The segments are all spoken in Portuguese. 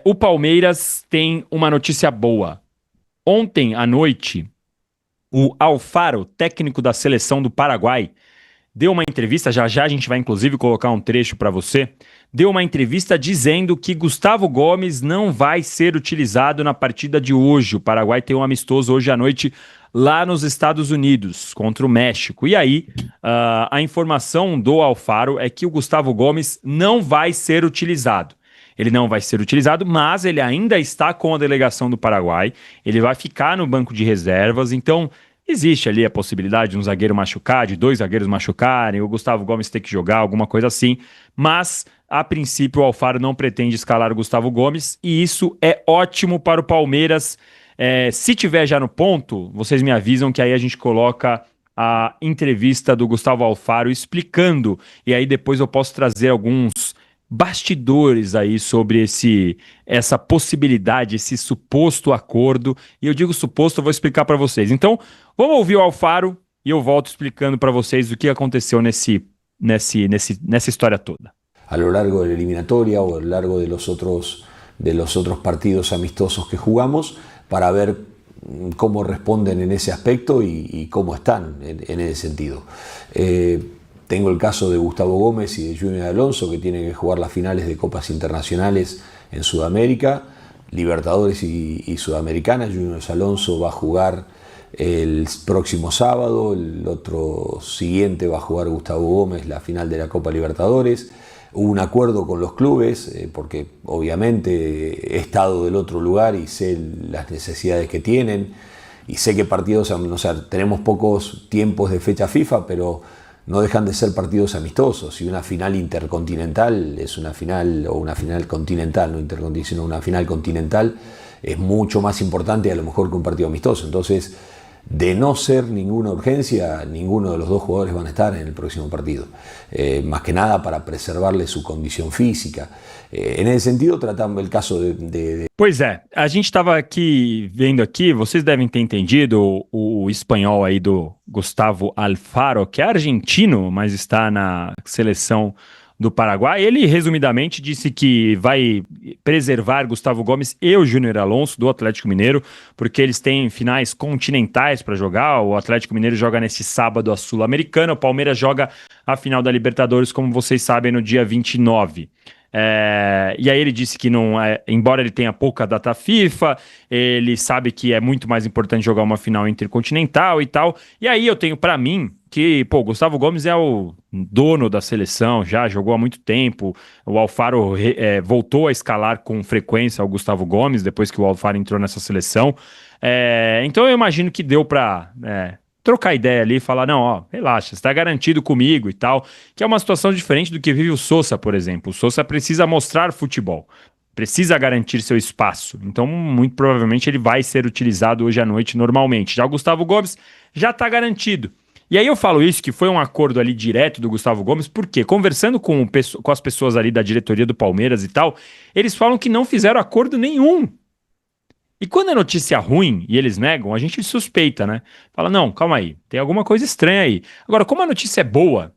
O Palmeiras tem uma notícia boa. Ontem à noite, o Alfaro, técnico da seleção do Paraguai, deu uma entrevista, já já a gente vai inclusive colocar um trecho para você, deu uma entrevista dizendo que Gustavo Gomes não vai ser utilizado na partida de hoje. O Paraguai tem um amistoso hoje à noite lá nos Estados Unidos, contra o México. E aí, a informação do Alfaro é que o Gustavo Gomes não vai ser utilizado. Ele não vai ser utilizado, mas ele ainda está com a delegação do Paraguai. Ele vai ficar no banco de reservas. Então, existe ali a possibilidade de um zagueiro machucar, de dois zagueiros machucarem, o Gustavo Gomes ter que jogar, alguma coisa assim. Mas, a princípio, o Alfaro não pretende escalar o Gustavo Gomes. E isso é ótimo para o Palmeiras. Se tiver já no ponto, vocês me avisam que aí a gente coloca a entrevista do Gustavo Alfaro explicando. E aí depois eu posso trazer alguns bastidores aí sobre essa possibilidade, esse suposto acordo. E eu digo suposto, eu vou explicar para vocês. Então, vamos ouvir o Alfaro e eu volto explicando para vocês o que aconteceu nessa história toda. A lo largo de la eliminatoria o a lo largo de los otros partidos amistosos que jugamos para ver cómo responden en ese aspecto y cómo están en ese sentido. Tengo el caso de Gustavo Gómez y de Junior Alonso, que tienen que jugar las finales de copas internacionales en Sudamérica, Libertadores y Sudamericanas. Junior Alonso va a jugar el próximo sábado, el otro siguiente va a jugar Gustavo Gómez la final de la Copa Libertadores. Hubo un acuerdo con los clubes, porque obviamente he estado del otro lugar y sé las necesidades que tienen y sé que partidos, o sea, tenemos pocos tiempos de fecha FIFA, pero no dejan de ser partidos amistosos, y una final intercontinental es una final, o una final continental, no intercontinental, sino una final continental, es mucho más importante a lo mejor que un partido amistoso. Entonces, de no ser ninguna urgencia, ninguno de los dos jugadores van a estar en el próximo partido, más que nada para preservarle su condición física. En ese sentido, tratamos el caso de... Pois é, a gente estava aqui vendo aqui, vocês devem ter entendido o espanhol aí do Gustavo Alfaro, que é argentino, mas está na seleção do Paraguai. Ele, resumidamente, disse que vai preservar Gustavo Gomes e o Júnior Alonso do Atlético Mineiro, porque eles têm finais continentais para jogar. O Atlético Mineiro joga nesse sábado a Sul-Americana, o Palmeiras joga a final da Libertadores, como vocês sabem, no dia 29. E aí ele disse que não, embora ele tenha pouca data FIFA, ele sabe que é muito mais importante jogar uma final intercontinental e tal. E aí eu tenho para mim que, pô, Gustavo Gomes é o dono da seleção, já jogou há muito tempo. O Alfaro voltou a escalar com frequência o Gustavo Gomes depois que o Alfaro entrou nessa seleção. Então eu imagino que deu para trocar ideia ali e falar, não, ó, relaxa, você tá garantido comigo e tal, que é uma situação diferente do que vive o Sosa, por exemplo. O Sosa precisa mostrar futebol, precisa garantir seu espaço, então muito provavelmente ele vai ser utilizado hoje à noite normalmente. Já o Gustavo Gomes já tá garantido. E aí eu falo isso, que foi um acordo ali direto do Gustavo Gomes, porque conversando com as pessoas ali da diretoria do Palmeiras e tal, eles falam que não fizeram acordo nenhum. E quando é notícia ruim e eles negam, a gente suspeita, né? Fala, não, calma aí, tem alguma coisa estranha aí. Agora, como a notícia é boa,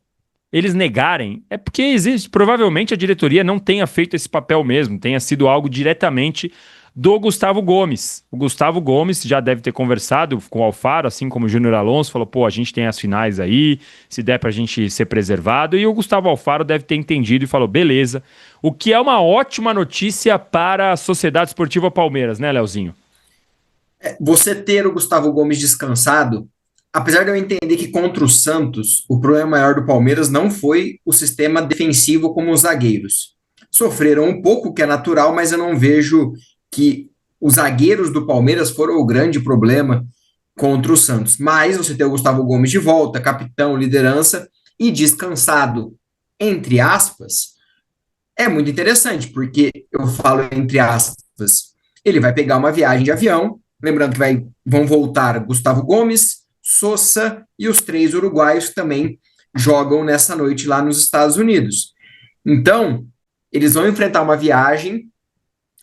eles negarem, é porque existe, provavelmente a diretoria não tenha feito esse papel mesmo, tenha sido algo diretamente do Gustavo Gomes. O Gustavo Gomes já deve ter conversado com o Alfaro, assim como o Júnior Alonso, falou, pô, a gente tem as finais aí, se der pra gente ser preservado, e o Gustavo Alfaro deve ter entendido e falou, beleza, o que é uma ótima notícia para a Sociedade Esportiva Palmeiras, né, Leozinho? Você ter o Gustavo Gomes descansado, apesar de eu entender que contra o Santos, o problema maior do Palmeiras não foi o sistema defensivo como os zagueiros. Sofreram um pouco, que é natural, mas eu não vejo que os zagueiros do Palmeiras foram o grande problema contra o Santos. Mas você ter o Gustavo Gomes de volta, capitão, liderança, e descansado, entre aspas, é muito interessante, porque eu falo entre aspas, ele vai pegar uma viagem de avião, lembrando que vão voltar Gustavo Gomes, Sosa e os 3 uruguaios que também jogam nessa noite lá nos Estados Unidos. Então, eles vão enfrentar uma viagem,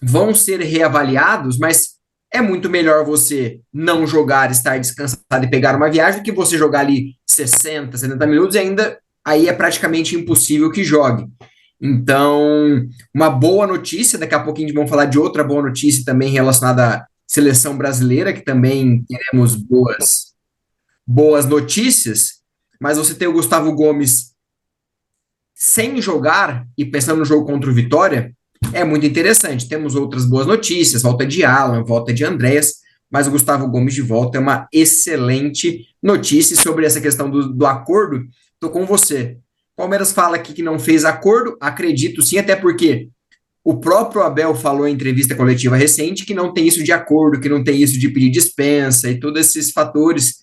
vão ser reavaliados, mas é muito melhor você não jogar, estar descansado e pegar uma viagem do que você jogar ali 60, 70 minutos e ainda aí é praticamente impossível que jogue. Então, uma boa notícia, daqui a pouquinho vamos falar de outra boa notícia também relacionada à seleção brasileira, que também teremos boas notícias, mas você tem o Gustavo Gomes sem jogar e pensando no jogo contra o Vitória, é muito interessante. Temos outras boas notícias, volta de Alan, volta de Andréas, mas o Gustavo Gomes de volta é uma excelente notícia. Sobre essa questão do acordo, estou com você. Palmeiras fala aqui que não fez acordo, acredito sim, até porque o próprio Abel falou em entrevista coletiva recente que não tem isso de acordo, que não tem isso de pedir dispensa e todos esses fatores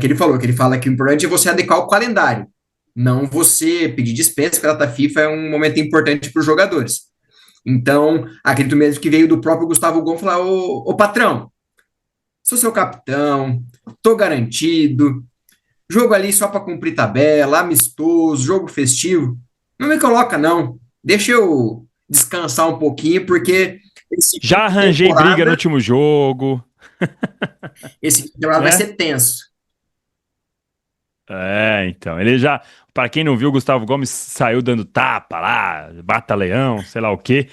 que ele falou, que ele fala que o importante é você adequar o calendário, não você pedir dispensa, porque a data FIFA é um momento importante para os jogadores. Então, acredito mesmo que veio do próprio Gustavo Gomes falar, ô patrão, sou seu capitão, tô garantido, jogo ali só para cumprir tabela, amistoso, jogo festivo, não me coloca não, deixa eu descansar um pouquinho, porque esse fim Já de arranjei briga no temporada, último jogo, esse fim de temporada vai né? ser tenso. Então, ele já, para quem não viu, o Gustavo Gomes saiu dando tapa lá, bata-leão, sei lá o quê.